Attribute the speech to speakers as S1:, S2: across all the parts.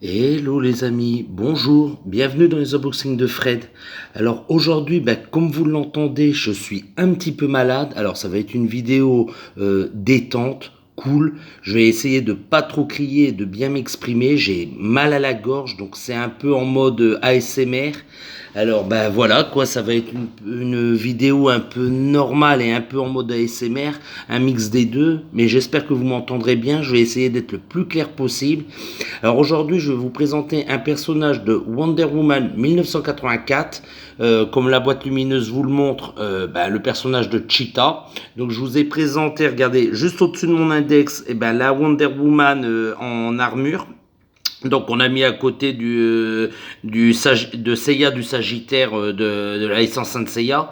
S1: Hello les amis, bonjour, bienvenue dans les unboxings de Fred. Alors aujourd'hui, comme vous l'entendez, je suis un petit peu malade. Alors ça va être une vidéo détente, cool. Je vais essayer de pas trop crier et de bien m'exprimer. J'ai mal à la gorge, donc c'est un peu en mode ASMR. Alors voilà quoi, ça va être une vidéo un peu normale et un peu en mode ASMR, un mix des deux. Mais j'espère que vous m'entendrez bien. Je vais essayer d'être le plus clair possible. Alors aujourd'hui, je vais vous présenter un personnage de Wonder Woman 1984. Comme la boîte lumineuse vous le montre, le personnage de Cheetah. Donc je vous ai présenté, regardez, juste au-dessus de mon index, la Wonder Woman en armure. Donc on a mis à côté de Seiya du Sagittaire de la licence Saint Seiya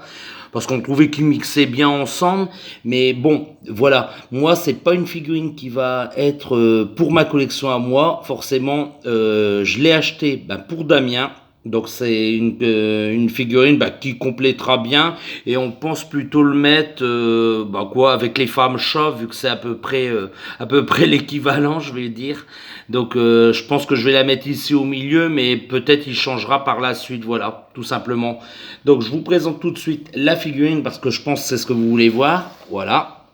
S1: parce qu'on trouvait qu'ils mixaient bien ensemble. Mais bon, voilà, moi c'est pas une figurine qui va être pour ma collection à moi. Forcément, je l'ai acheté pour Damien. Donc c'est une figurine qui complétera bien et on pense plutôt le mettre avec les femmes chats vu que c'est à peu près l'équivalent je vais dire. Donc je pense que je vais la mettre ici au milieu mais peut-être il changera par la suite, voilà, tout simplement. Donc je vous présente tout de suite la figurine parce que je pense que c'est ce que vous voulez voir. Voilà.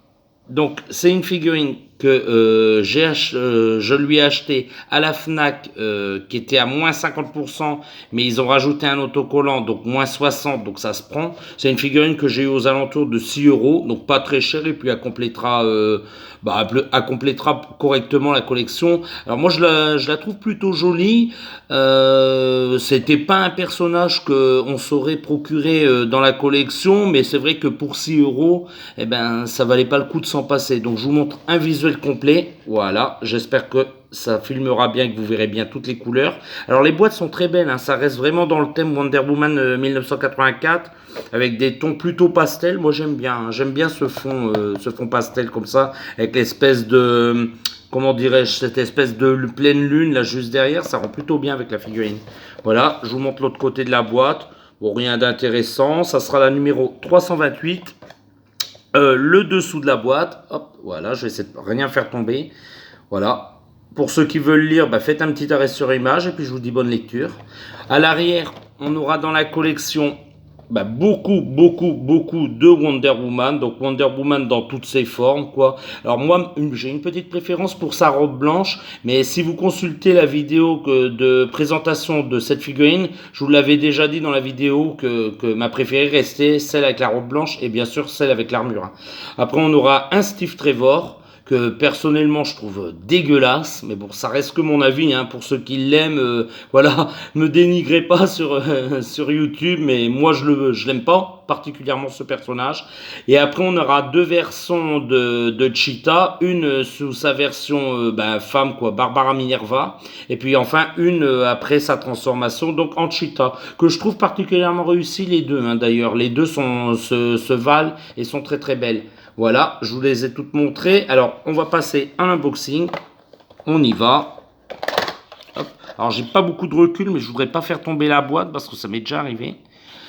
S1: Donc c'est une figurine que je lui ai acheté à la Fnac qui était à moins 50%, mais ils ont rajouté un autocollant, donc moins 60, donc ça se prend. C'est une figurine que j'ai eu aux alentours de 6 euros, donc pas très cher, et puis elle complétera correctement la collection. Alors moi je la trouve plutôt jolie. C'était pas un personnage qu'on saurait procurer dans la collection, mais c'est vrai que pour 6 euros, ça valait pas le coup de s'en passer. Donc je vous montre un visuel complet. Voilà, j'espère que ça filmera bien et que vous verrez bien toutes les couleurs. Alors les boîtes sont très belles, hein, ça reste vraiment dans le thème Wonder Woman 1984 avec des tons plutôt pastel. Moi j'aime bien, hein, j'aime bien ce fond pastel comme ça avec l'espèce de comment dirais-je, cette espèce de pleine lune là juste derrière, ça rend plutôt bien avec la figurine. Voilà, je vous montre l'autre côté de la boîte. Bon, rien d'intéressant, ça sera la numéro 328. Le dessous de la boîte, hop, voilà, je vais essayer de rien faire tomber. Voilà. Pour ceux qui veulent lire, faites un petit arrêt sur image et puis je vous dis bonne lecture. À l'arrière, on aura dans la collection beaucoup de Wonder Woman. Donc Wonder Woman dans toutes ses formes, quoi. Alors moi, j'ai une petite préférence pour sa robe blanche, mais si vous consultez la vidéo de présentation de cette figurine, je vous l'avais déjà dit dans la vidéo que ma préférée restait celle avec la robe blanche et bien sûr celle avec l'armure. Après, on aura un Steve Trevor que personnellement je trouve dégueulasse, mais bon, ça reste que mon avis, hein, pour ceux qui l'aiment, voilà, me dénigrez pas sur YouTube, mais moi je l'aime pas particulièrement ce personnage. Et après on aura deux versions de Cheetah, une sous sa version femme quoi, Barbara Minerva, et puis enfin une après sa transformation donc en Cheetah, que je trouve particulièrement réussi les deux, hein, d'ailleurs, les deux se valent et sont très très belles. Voilà, je vous les ai toutes montrées. Alors, on va passer à l'unboxing. On y va. Hop. Alors, j'ai pas beaucoup de recul, mais je voudrais pas faire tomber la boîte parce que ça m'est déjà arrivé.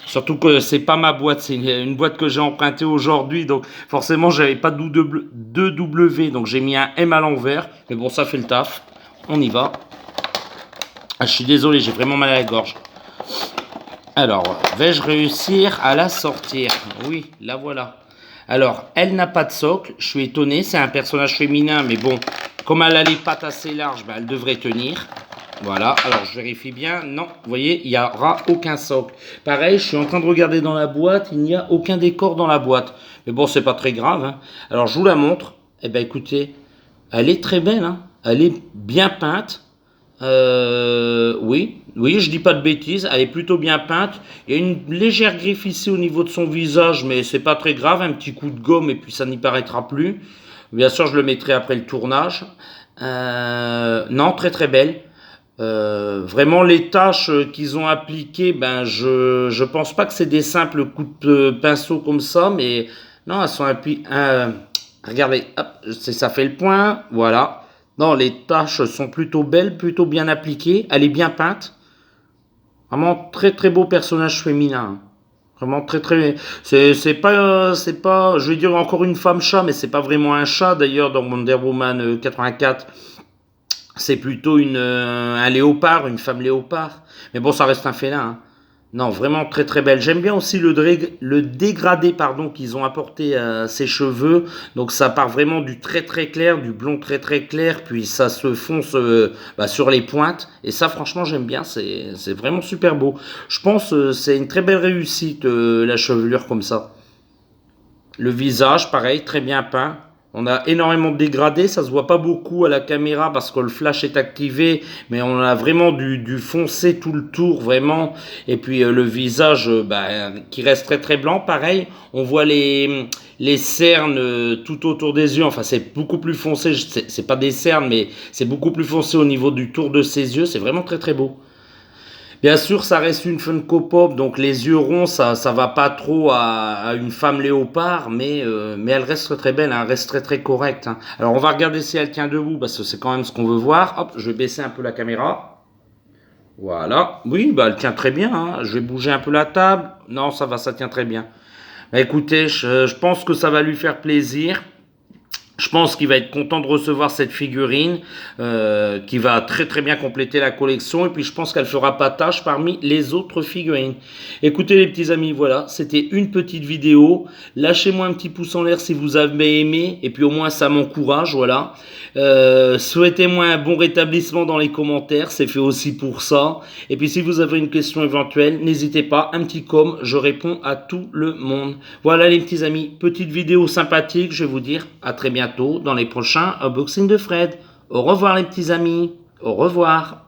S1: Surtout que c'est pas ma boîte, c'est une boîte que j'ai empruntée aujourd'hui. Donc, forcément, j'avais pas de W. Donc, j'ai mis un M à l'envers. Mais bon, ça fait le taf. On y va. Ah, je suis désolé, j'ai vraiment mal à la gorge. Alors, vais-je réussir à la sortir? Oui, la voilà. Alors, elle n'a pas de socle, je suis étonné, c'est un personnage féminin, mais bon, comme elle a les pattes assez larges, elle devrait tenir. Voilà, alors je vérifie bien. Non, vous voyez, il n'y aura aucun socle. Pareil, je suis en train de regarder dans la boîte, il n'y a aucun décor dans la boîte. Mais bon, c'est pas très grave, hein. Alors, je vous la montre. Eh bien, écoutez, elle est très belle, hein. Elle est bien peinte. Oui, je dis pas de bêtises, elle est plutôt bien peinte. Il y a une légère griffe ici au niveau de son visage, mais c'est pas très grave, un petit coup de gomme et puis ça n'y paraîtra plus. Bien sûr, je le mettrai après le tournage. Non, très très belle. Vraiment, les tâches qu'ils ont appliquées, je pense pas que c'est des simples coups de pinceau comme ça, mais non, elles sont appliquées. Regardez, hop, ça fait le point, voilà. Non, les taches sont plutôt belles, plutôt bien appliquées. Elle est bien peinte. Vraiment très très beau personnage féminin. Vraiment très très. C'est pas. Je vais dire encore une femme chat, mais c'est pas vraiment un chat d'ailleurs dans Wonder Woman 84. C'est plutôt un léopard, une femme léopard. Mais bon, ça reste un félin, hein. Non, vraiment très très belle. J'aime bien aussi le dégradé pardon qu'ils ont apporté à ses cheveux. Donc ça part vraiment du très très clair, du blond très très clair, puis ça se fonce sur les pointes. Et ça, franchement, j'aime bien. C'est vraiment super beau. Je pense c'est une très belle réussite la chevelure comme ça. Le visage, pareil, très bien peint. On a énormément de dégradé, ça se voit pas beaucoup à la caméra parce que le flash est activé, mais on a vraiment du foncé tout le tour, vraiment. Et puis le visage qui reste très très blanc, pareil. On voit les cernes tout autour des yeux, enfin c'est beaucoup plus foncé, c'est pas des cernes, mais c'est beaucoup plus foncé au niveau du tour de ses yeux, c'est vraiment très très beau. Bien sûr, ça reste une Funko Pop, donc les yeux ronds, ça va pas trop à une femme léopard, mais elle reste très belle, hein, elle reste très très correcte, hein. Alors on va regarder si elle tient debout, parce que c'est quand même ce qu'on veut voir. Hop, je vais baisser un peu la caméra. Voilà. Oui, bah elle tient très bien, hein. Je vais bouger un peu la table. Non, ça va, ça tient très bien. Bah, écoutez, je pense que ça va lui faire plaisir. Je pense qu'il va être content de recevoir cette figurine qui va très très bien compléter la collection et puis je pense qu'elle fera pas tâche parmi les autres figurines. Écoutez les petits amis, voilà, c'était une petite vidéo. Lâchez-moi un petit pouce en l'air si vous avez aimé et puis au moins ça m'encourage, voilà. Souhaitez-moi un bon rétablissement dans les commentaires, c'est fait aussi pour ça. Et puis si vous avez une question éventuelle, n'hésitez pas, un petit je réponds à tout le monde. Voilà les petits amis, petite vidéo sympathique, je vais vous dire à très bientôt dans les prochains unboxings de Fred. Au revoir les petits amis, au revoir.